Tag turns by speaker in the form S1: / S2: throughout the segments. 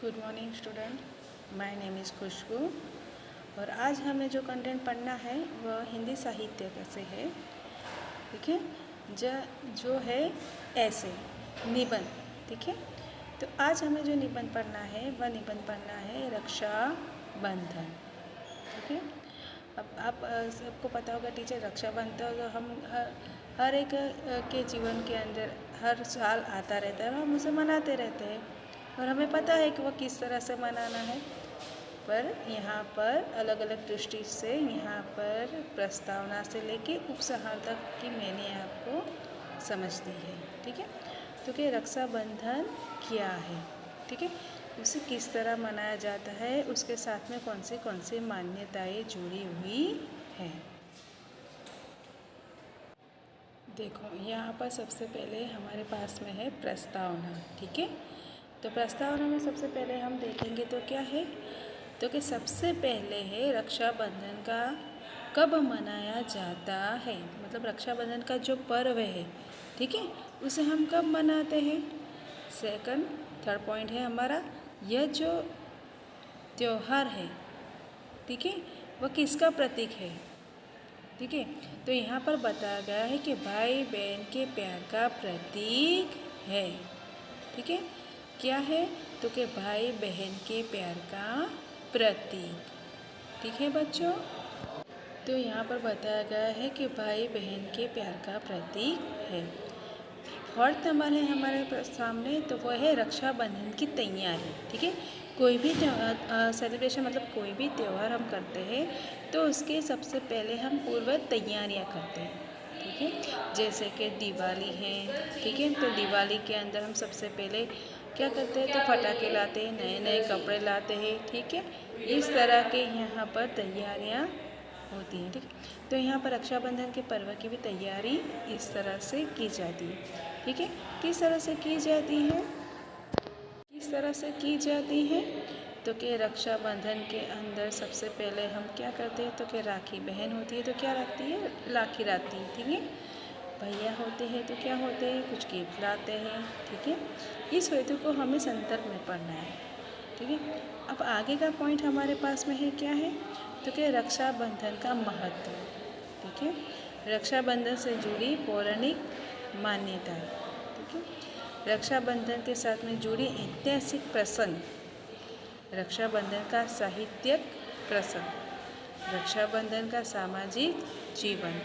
S1: Good morning student, my name is Khushbu. और आज हमें जो कंटेंट पढ़ना है वह हिंदी साहित्य से है। ठीक है, जो है ऐसे निबंध। ठीक है, तो आज हमें जो निबंध पढ़ना है वह निबंध पढ़ना है रक्षाबंधन। ठीक है, अब आप सबको पता होगा टीचर, रक्षाबंधन तो हम हर एक के जीवन के अंदर हर साल आता रहता है, हम उसे मनाते रहते हैं और हमें पता है कि वह किस तरह से मनाना है। पर यहाँ पर अलग अलग दृष्टि से यहाँ पर प्रस्तावना से लेके उपसंहार तक की मैंने आपको समझ दी है। ठीक है, तो कि रक्षाबंधन क्या है, ठीक है, उसे किस तरह मनाया जाता है, उसके साथ में कौन सी मान्यताएं जुड़ी हुई हैं। देखो, यहाँ पर सबसे पहले हमारे पास में है प्रस्तावना। ठीक है, तो प्रस्तावना में सबसे पहले हम देखेंगे तो क्या है, तो कि सबसे पहले है रक्षाबंधन का कब मनाया जाता है, मतलब रक्षाबंधन का जो पर्व है, ठीक है, उसे हम कब मनाते हैं। थर्ड पॉइंट है हमारा, यह जो त्यौहार है, ठीक है, वह किसका प्रतीक है। ठीक है, तो यहाँ पर बताया गया है कि भाई बहन के प्यार का प्रतीक है। ठीक है, क्या है, तो कि भाई बहन के प्यार का प्रतीक। ठीक है बच्चों, तो यहाँ पर बताया गया है कि भाई बहन के प्यार का प्रतीक है। फोर्थ नंबर है हमारे सामने, तो वह है रक्षाबंधन की तैयारी। ठीक है, कोई भी सेलिब्रेशन मतलब कोई भी त्यौहार हम करते हैं तो उसके सबसे पहले हम पूर्व तैयारियां करते हैं। ठीक है, जैसे कि दिवाली है। ठीक है, तो दिवाली के अंदर हम सबसे पहले क्या करते हैं, तो पटाखे लाते हैं, नए नए कपड़े लाते हैं। ठीक है, इस तरह के यहाँ पर तैयारियाँ होती हैं। ठीक है, तो यहाँ पर रक्षाबंधन के पर्व की भी तैयारी इस तरह से की जाती है। ठीक है, किस तरह से की जाती है, किस तरह से की जाती है, तो कि रक्षाबंधन के अंदर सबसे पहले हम क्या करते हैं, तो कि राखी बहन होती है तो क्या रखती है, राखी लाती है। ठीक है, भैया होते हैं तो क्या होते हैं, कुछ गिफ्ट लाते हैं। ठीक है, इस हेतु को हमें संदर्भ में पढ़ना है। ठीक है, अब आगे का पॉइंट हमारे पास में है क्या है, तो कि रक्षाबंधन का महत्व। ठीक है, रक्षाबंधन से जुड़ी पौराणिक मान्यताएं। ठीक है, रक्षाबंधन के साथ में जुड़ी ऐतिहासिक प्रसंग, रक्षाबंधन का साहित्यिक प्रसंग, रक्षाबंधन का सामाजिक जीवन,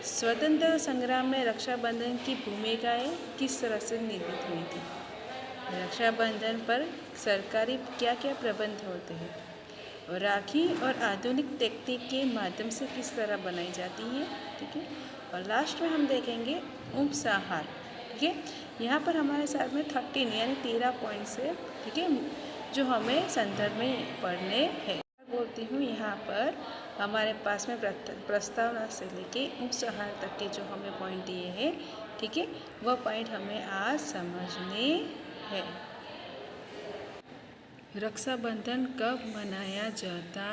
S1: स्वतंत्रता संग्राम में रक्षाबंधन की भूमिकाएं किस तरह से निर्मित हुई थी, रक्षाबंधन पर सरकारी क्या क्या प्रबंध होते हैं, और राखी और आधुनिक तकनीक के माध्यम से किस तरह बनाई जाती है। ठीक है, और लास्ट में हम देखेंगे उपसंहार। ठीक है, यहाँ पर हमारे साथ में 13 यानी 13 पॉइंट्स है। ठीक है, जो हमें संदर्भ में पढ़ने हैं। बोलती हूँ, यहाँ पर हमारे पास में प्रस्तावना से लेके उपसंहार तक के जो हमें पॉइंट दिए हैं, ठीक है, वह पॉइंट हमें आज समझने हैं। रक्षाबंधन कब मनाया जाता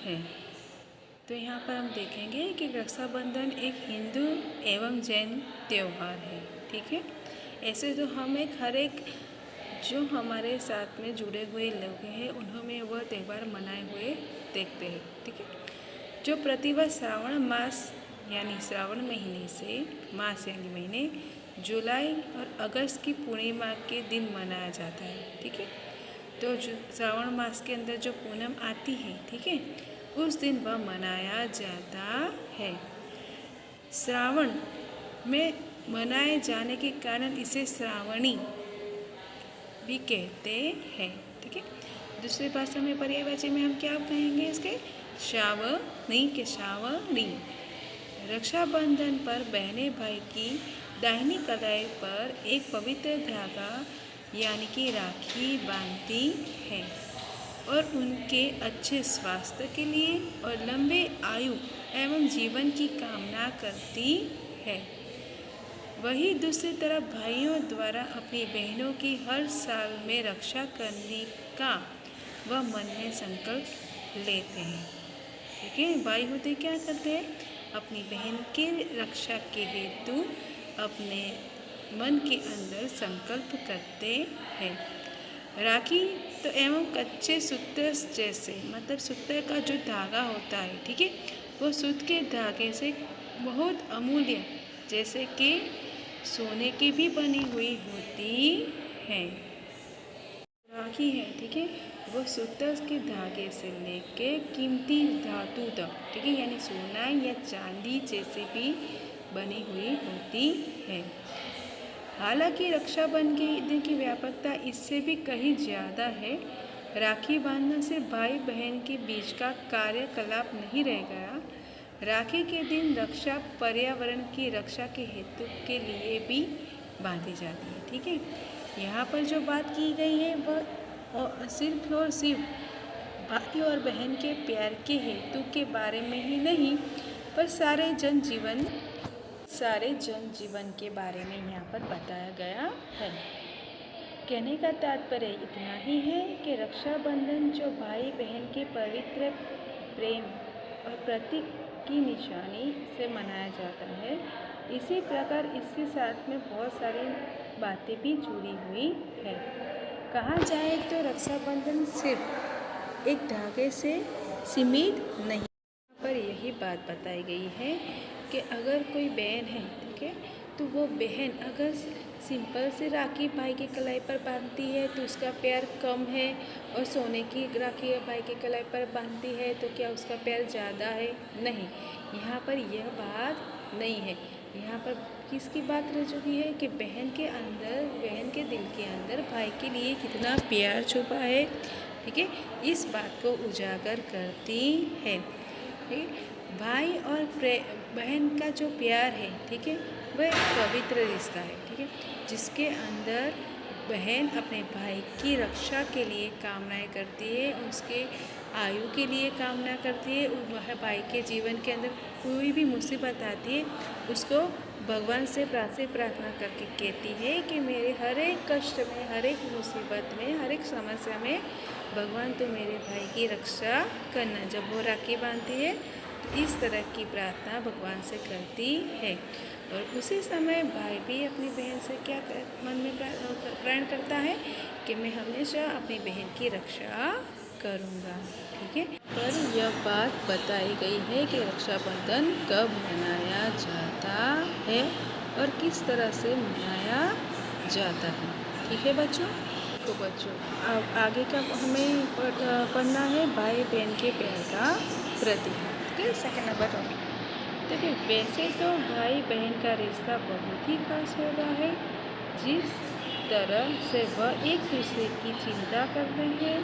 S1: है, तो यहाँ पर हम देखेंगे कि रक्षाबंधन एक हिंदू एवं जैन त्यौहार है। ठीक है, ऐसे तो हम हर एक जो हमारे साथ में जुड़े हुए लोग हैं उन्होंने वह त्यौहार मनाए हुए देखते हैं। ठीक है, जो प्रतिवर्ष श्रावण मास यानी श्रावण महीने से मास यानी महीने जुलाई और अगस्त की पूर्णिमा के दिन मनाया जाता है। ठीक है, तो जो श्रावण मास के अंदर जो पूनम आती है, ठीक है, उस दिन वह मनाया जाता है। श्रावण में मनाए जाने के कारण इसे श्रावणी भी कहते हैं। ठीक है, दूसरी भाषा में पर्यायवाची में हम क्या कहेंगे, इसके श्रावणी के श्रावणी। रक्षाबंधन पर बहनें भाई की दाहिनी कलाई पर एक पवित्र धागा यानी कि राखी बांधती हैं और उनके अच्छे स्वास्थ्य के लिए और लंबे आयु एवं जीवन की कामना करती है। वहीं दूसरी तरफ भाइयों द्वारा अपनी बहनों की हर साल में रक्षा करने का वह मन में संकल्प लेते हैं। ठीक है, भाई होते क्या करते हैं, अपनी बहन के रक्षा के हेतु अपने मन के अंदर संकल्प करते हैं। राखी तो एवं कच्चे सूत्र जैसे, मतलब सूत्र का जो धागा होता है, ठीक है, वो सूत के धागे से बहुत अमूल्य, जैसे कि सोने की भी बनी हुई होती है। राखी है, ठीक है, वो सूत्र के धागे से लेके कीमती धातु तक, ठीक है, यानी सोना या चांदी जैसे भी बनी हुई होती है। हालांकि रक्षाबंधन की व्यापकता इससे भी कहीं ज़्यादा है। राखी बांधने से भाई बहन के बीच का कार्यकलाप नहीं रह गया। राखी के दिन रक्षा पर्यावरण की रक्षा के हेतु के लिए भी बांधी जाती है, ठीक है। यहाँ पर जो बात की गई है वह सिर्फ और सिर्फ भाई और बहन के प्यार के हेतु के बारे में ही नहीं, पर सारे जनजीवन के बारे में यहाँ पर बताया गया है। कहने का तात्पर्य इतना ही है कि रक्षाबंधन जो भाई बहन के पवित्र प्रेम और प्रतीक की निशानी से मनाया जाता है, इसी प्रकार इसके साथ में बहुत सारी बातें भी जुड़ी हुई है। कहा जाए तो रक्षाबंधन सिर्फ एक धागे से सीमित नहीं, पर यही बात बताई गई है कि अगर कोई बहन है, ठीक है, तो वो बहन अगर सिंपल से राखी भाई के कलाई पर बांधती है तो उसका प्यार कम है, और सोने की राखी भाई के कलाई पर बांधती है तो क्या उसका प्यार ज़्यादा है? नहीं, यहाँ पर यह बात नहीं है। यहाँ पर किसकी बात रह चुकी है कि बहन के दिल के अंदर भाई के लिए कितना प्यार छुपा है, ठीक है, इस बात को उजागर करती है। भाई और बहन का जो प्यार है, ठीक है, वह एक पवित्र रिश्ता है, ठीक है, जिसके अंदर बहन अपने भाई की रक्षा के लिए कामनाएं करती है, उसके आयु के लिए कामना करती है। वह भाई के जीवन के अंदर कोई भी मुसीबत आती है उसको भगवान से प्रार्थना करके कहती है कि मेरे हर एक कष्ट में, हर एक मुसीबत में, हर एक समस्या में भगवान तो मेरे भाई की रक्षा करना। जब वो राखी बांधती है तो इस तरह की प्रार्थना भगवान से करती है, और उसी समय भाई भी अपनी बहन से क्या मन में प्रण करता है कि मैं हमेशा अपनी बहन की रक्षा करूँगा, ठीक है। पर यह बात बताई गई है कि रक्षाबंधन कब मनाया जाता है और किस तरह से मनाया जाता है, ठीक है बच्चों। तो बच्चों अब आगे का हमें पढ़ना है भाई बहन के प्यार का प्रतीक, ठीक है, सेकेंड नंबर टॉपिक। देखिए, वैसे तो भाई बहन का रिश्ता बहुत ही खास होता है। जिस तरह से वह एक दूसरे की चिंता करते हैं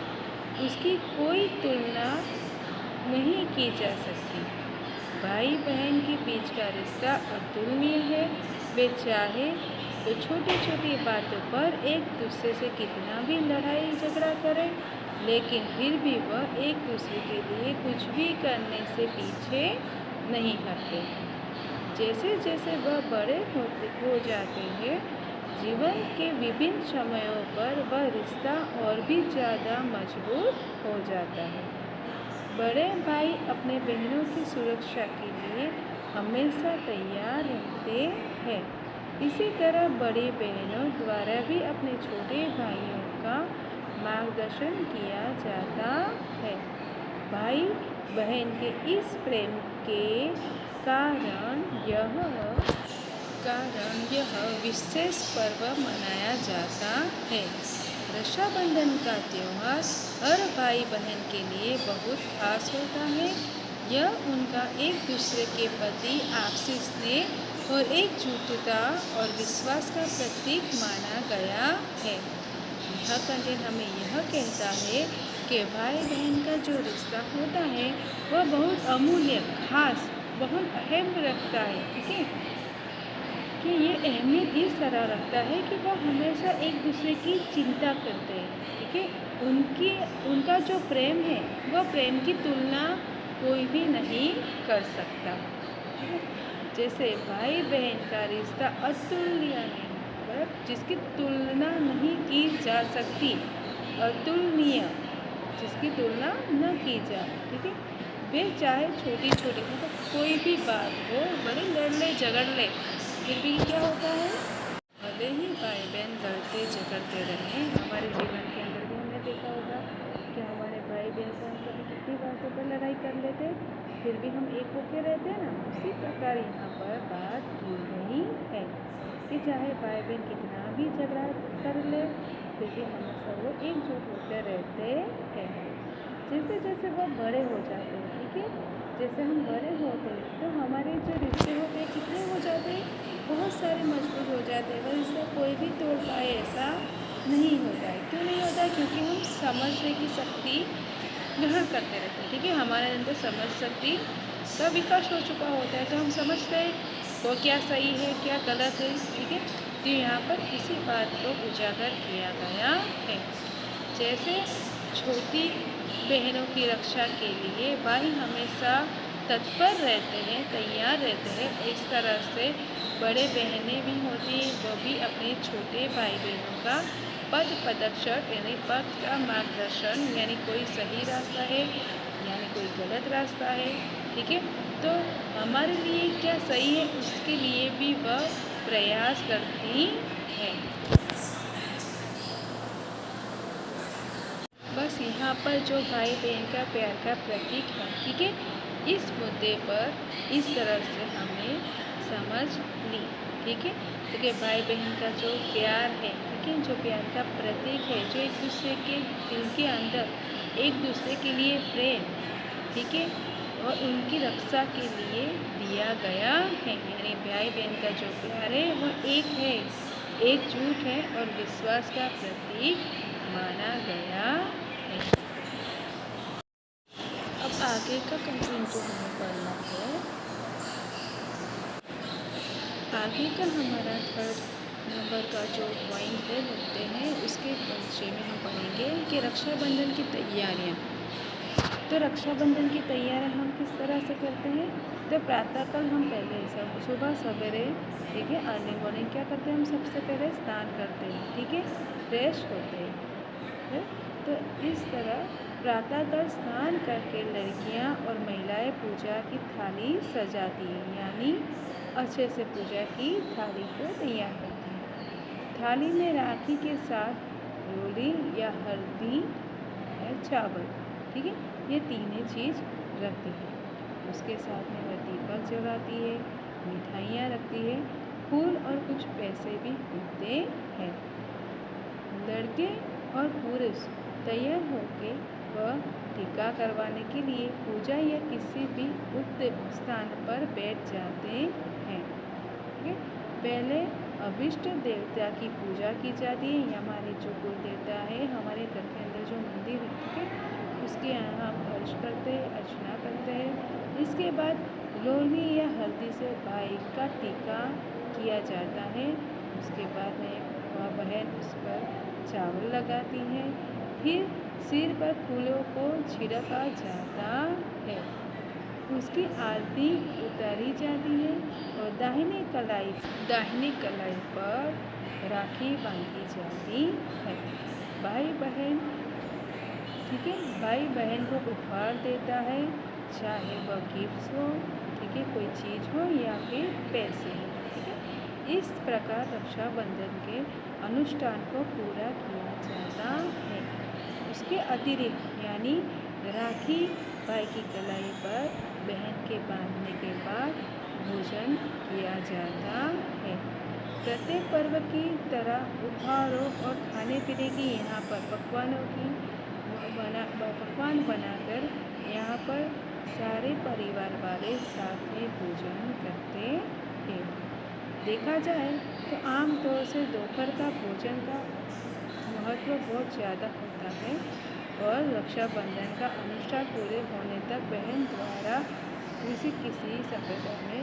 S1: उसकी कोई तुलना नहीं की जा सकती। भाई बहन के बीच का रिश्ता अतुलनीय है। वे चाहे तो छोटी छोटी बातों पर एक दूसरे से कितना भी लड़ाई झगड़ा करें, लेकिन फिर भी वह एक दूसरे के लिए कुछ भी करने से पीछे नहीं हटते। जैसे जैसे वह बड़े हो जाते हैं, जीवन के विभिन्न समयों पर वह रिश्ता और भी ज़्यादा मजबूत हो जाता है। बड़े भाई अपने बहनों की सुरक्षा के लिए हमेशा तैयार रहते हैं। इसी तरह बड़ी बहनों द्वारा भी अपने छोटे भाइयों का मार्गदर्शन किया जाता है। भाई बहन के इस प्रेम के कारण यह विशेष पर्व मनाया जाता है। रक्षाबंधन का त्यौहार हर भाई बहन के लिए बहुत खास होता है। यह उनका एक दूसरे के प्रति आपसी स्नेह और एकजुटता और विश्वास का प्रतीक माना गया है। यह कंटेंट हमें यह कहता है कि भाई बहन का जो रिश्ता होता है वह बहुत अमूल्य, खास, बहुत अहम रखता है, ठीक है, कि ये अहमियत इस तरह रखता है कि वह हमेशा एक दूसरे की चिंता करते हैं, ठीक है। उनका जो प्रेम है वह प्रेम की तुलना कोई भी नहीं कर सकता, ठीक है। जैसे भाई बहन का रिश्ता अतुलनीय है, जिसकी तुलना नहीं की जा सकती, अतुलनीय, जिसकी तुलना न की जाए, ठीक है। वे चाहे छोटी छोटी मतलब कोई भी बात हो, बड़े लड़ ले झगड़ ले, फिर भी क्या होता है, भले ही भाई बहन लड़ते झगड़ते रहें, हमारे जीवन के अंदर देखा होगा कि हमारे भाई बहन से हम कभी कितनी बातों पर लड़ाई कर लेते, फिर भी हम एक होके रहते हैं ना। उसी प्रकार यहाँ पर बात की गई है कि चाहे भाई बहन कितना भी झगड़ा कर ले, फिर भी हमेशा वो एकजुट होकर रहते हैं। जैसे जैसे वो बड़े हो जाते हैं, ठीक है, जैसे हम बड़े होते हैं तो हमारे जो रिश्ते होते हैं कितने हो जाते हैं, बहुत सारे मजबूत हो जाते हैं। वह रिश्ता कोई भी तोड़ पाए ऐसा नहीं होता है। क्यों नहीं होता है? क्योंकि हम समझने की शक्ति ग्रहण करते रहते हैं, ठीक है। हमारे अंदर समझ शक्ति का विकास हो चुका होता है, तो हम समझते हैं वो क्या सही है क्या गलत है, ठीक है। तो यहाँ पर इसी बात को उजागर किया गया है। जैसे छोटी बहनों की रक्षा के लिए भाई हमेशा तत्पर रहते हैं, तैयार रहते हैं, इस तरह से बड़े बहनें भी होती हैं जो भी अपने छोटे भाई बहनों का पथ प्रदर्शन यानी पथ का मार्गदर्शन, यानी कोई सही रास्ता है यानी कोई गलत रास्ता है, ठीक है। तो हमारे लिए क्या सही है उसके लिए भी वह प्रयास करती है। बस यहाँ पर जो भाई बहन का प्यार का प्रतीक है, ठीक है, इस मुद्दे पर इस तरह से हमने समझ ली, ठीक है। क्योंकि भाई बहन का जो प्यार है, ठीक है, जो प्यार का प्रतीक है, जो एक दूसरे के दिल के अंदर एक दूसरे के लिए प्रेम, ठीक है, और उनकी रक्षा के लिए दिया गया है। यानी भाई बहन का जो प्यार है वो एक है, एकजुट है और विश्वास का प्रतीक माना गया है। अब आगे का कंटेंट जो हमें पढ़ना है, आगे का हमारा 3rd नंबर का जो पॉइंट है लिखते हैं, उसके विषय में हम पढ़ेंगे कि रक्षाबंधन की तैयारियाँ। तो रक्षाबंधन की तैयारियाँ हम किस तरह से करते हैं? तो प्रातःकाल हम पहले सब सुबह सवेरे, ठीक है, अर्ली मॉर्निंग क्या करते हैं, हम सबसे पहले स्नान करते हैं, ठीक है, फ्रेश होते हैं। तो इस तरह प्रातःकाल स्नान करके लड़कियां और महिलाएं पूजा की थाली सजाती हैं, यानी अच्छे से पूजा की थाली को तैयार करती हैं। थाली में राखी के साथ रोली या हल्दी या चावल, ठीक है, ये तीनों चीज़ रखती है। उसके साथ में वह दीपक जलाती है, मिठाइयाँ रखती है, फूल और कुछ पैसे भी होते हैं। लड़के और पुरुष तैयार होकर वह टीका करवाने के लिए पूजा या किसी भी उच्च स्थान पर बैठ जाते हैं, ठीक है। पहले अभिष्ट देवता की पूजा की जाती है। हमारे जो कुल देवता है, हमारे घर के अंदर जो मंदिर है, ठीक है, उसके यहाँ हम अर्ज करते हैं, अर्चना करते हैं। इसके बाद लोली या हल्दी से भाई का टीका किया जाता है। उसके बाद में वह बहन उस पर चावल लगाती है, फिर सिर पर फूलों को छिड़का जाता है, उसकी आरती उतारी जाती है और दाहिने कलाई पर राखी बांधी जाती है। भाई बहन, ठीक है, भाई बहन को उपहार देता है, चाहे वह गिफ्ट हो, ठीक है, कोई चीज़ हो या फिर पैसे, ठीक है। इस प्रकार रक्षाबंधन के अनुष्ठान को पूरा किया जाता है। उसके अतिरिक्त यानी राखी भाई की कलाई पर बहन के बांधने के बाद भोजन किया जाता है। प्रत्येक पर्व की तरह उपहारों और खाने पीने की यहाँ पर पकवान बनाकर यहाँ पर सारे परिवार वाले साथ में भोजन करते हैं। देखा जाए तो आमतौर से दोपहर का भोजन का महत्व बहुत ज़्यादा होता है और रक्षाबंधन का अनुष्ठान पूरे होने तक बहन द्वारा किसी संप्रदाय में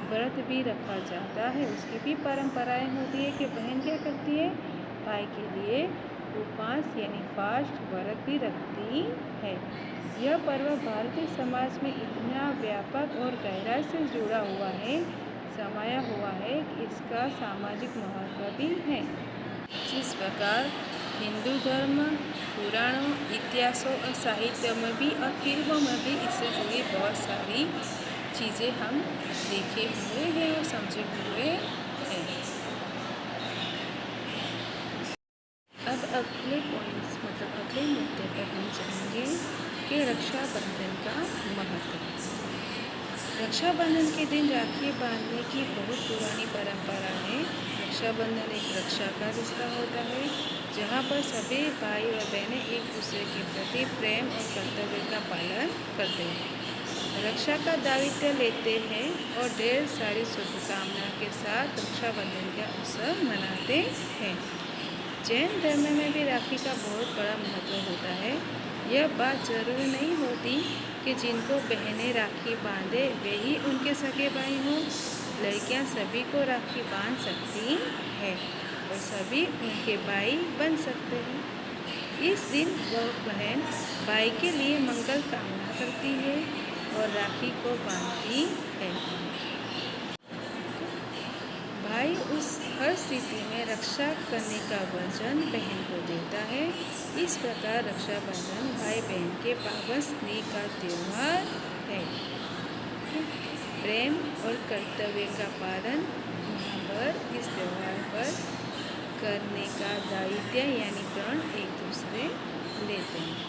S1: व्रत भी रखा जाता है। उसकी भी परंपराएं होती है कि बहन क्या करती है, भाई के लिए उपवास यानी फास्ट व्रत भी रखती है। यह पर्व भारतीय समाज में इतना व्यापक और गहराई से जुड़ा हुआ है, समाया हुआ है कि इसका सामाजिक महत्व भी है। जिस प्रकार हिंदू धर्म, पुराणों, इतिहासों और साहित्य में भी और फिल्मों में भी इससे जुड़ी बहुत सारी चीज़ें हम देखे हुए हैं और समझे हुए हैं। अब अगले पॉइंट्स मतलब अगले मुद्दे पर हम जानेंगे कि रक्षाबंधन का महत्व। रक्षाबंधन के दिन राखी बांधने की बहुत पुरानी परंपरा है। रक्षाबंधन एक रक्षा का रिश्ता होता है जहाँ पर सभी भाई और बहनें एक दूसरे के प्रति प्रेम और कर्तव्य का पालन करते हैं, रक्षा का दायित्व लेते हैं और ढेर सारी शुभकामनाओं के साथ रक्षाबंधन का उत्सव मनाते हैं। जैन धर्म में भी राखी का बहुत बड़ा महत्व होता है। यह बात जरूरी नहीं होती कि जिनको बहनें राखी बांधे वे ही उनके सगे भाई हों। लड़कियां सभी को राखी बांध सकती हैं और सभी उनके भाई बन सकते हैं। इस दिन वह बहन भाई के लिए मंगल कामना करती है और राखी को बांधती है। भाई उस हर स्थिति में रक्षा करने का वचन बहन को देता है। इस प्रकार रक्षाबंधन भाई बहन के पावन स्नेह का त्यौहार है। प्रेम और कर्तव्य का पालन यहाँ पर इस त्यौहार पर करने का दायित्व यानी प्रण एक दूसरे लेते हैं।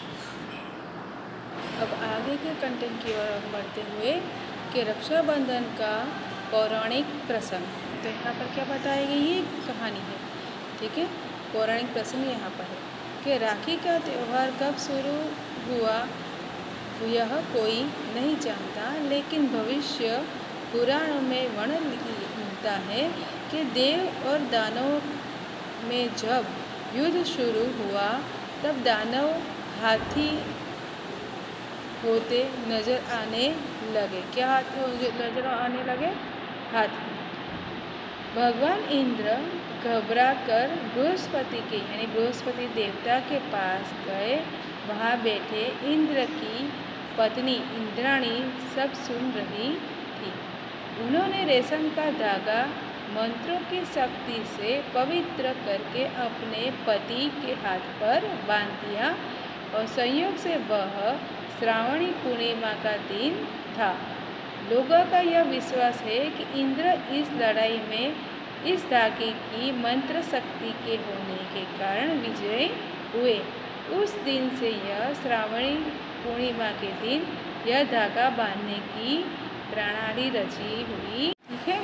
S1: अब आगे के कंटेंट की ओर बढ़ते हुए कि रक्षाबंधन का पौराणिक प्रसंग। तो यहाँ पर क्या बताया गया, ये कहानी है, ठीक है। पौराणिक प्रसंग यहाँ पर है कि राखी का त्यौहार कब शुरू हुआ यह कोई नहीं जानता, लेकिन भविष्य पुराणों में वर्णन मिलता है कि देव और दानव में जब युद्ध शुरू हुआ तब दानव हाथी होते नजर आने लगे। क्या नजर आने लगे? हाथी। भगवान इंद्र घबराकर बृहस्पति के यानी बृहस्पति देवता के पास गए। वहाँ बैठे इंद्र की पत्नी इंद्राणी सब सुन रही थी। उन्होंने रेशम का धागा मंत्रों की शक्ति से पवित्र करके अपने पति के हाथ पर बांध दिया और संयोग से वह श्रावणी पूर्णिमा का दिन था। लोगों का यह विश्वास है कि इंद्र इस लड़ाई में इस धागे की मंत्र शक्ति के होने के कारण विजयी हुए। उस दिन से यह श्रावणी पूर्णिमा के दिन यह धागा बांधने की प्रणाली रची हुई, ठीक है।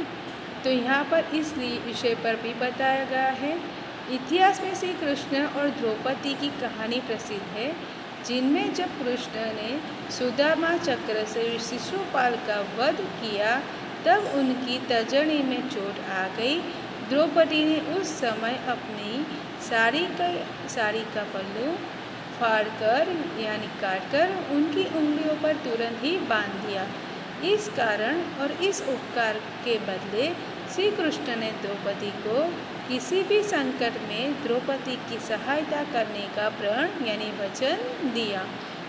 S1: तो यहाँ पर इस विषय पर भी बताया गया है। इतिहास में श्री कृष्ण और द्रौपदी की कहानी प्रसिद्ध है, जिनमें जब कृष्ण ने सुदामा चक्र से शिशुपाल का वध किया तब उनकी तर्जनी में चोट आ गई। द्रौपदी ने उस समय अपनी साड़ी का पल्लू फाड़कर यानी काटकर उनकी उंगलियों पर तुरंत ही बांध दिया। इस कारण और इस उपकार के बदले श्री कृष्ण ने द्रौपदी को किसी भी संकट में द्रौपदी की सहायता करने का प्रण यानी वचन दिया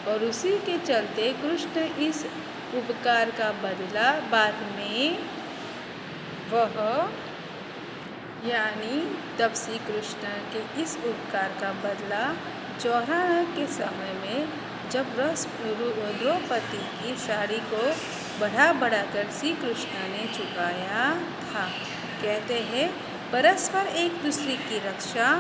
S1: और उसी के चलते कृष्ण इस उपकार का बदला बाद में वह यानी तब श्री कृष्ण के इस उपकार का बदला चौराहा के समय में जब द्रौपदी की साड़ी को बढ़ाकर श्री कृष्ण ने चुकाया था। कहते हैं परस्पर एक दूसरे की रक्षा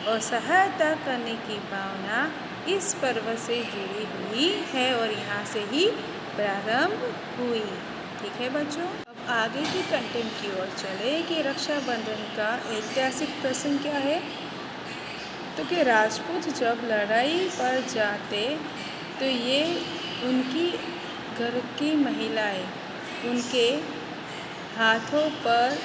S1: और सहायता करने की भावना इस पर्व से जुड़ी हुई है और यहाँ से ही प्रारंभ हुई, ठीक है बच्चों। अब आगे की कंटेंट की ओर चले कि रक्षाबंधन का ऐतिहासिक प्रसंग क्या है। तो कि राजपूत जब लड़ाई पर जाते तो ये उनकी घर की महिलाएं उनके हाथों पर,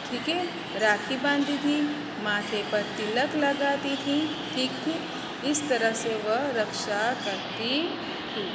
S1: ठीक है, राखी बांधती थी, माथे पर तिलक लगाती थी, ठीक थी। इस तरह से वह रक्षा करती थी।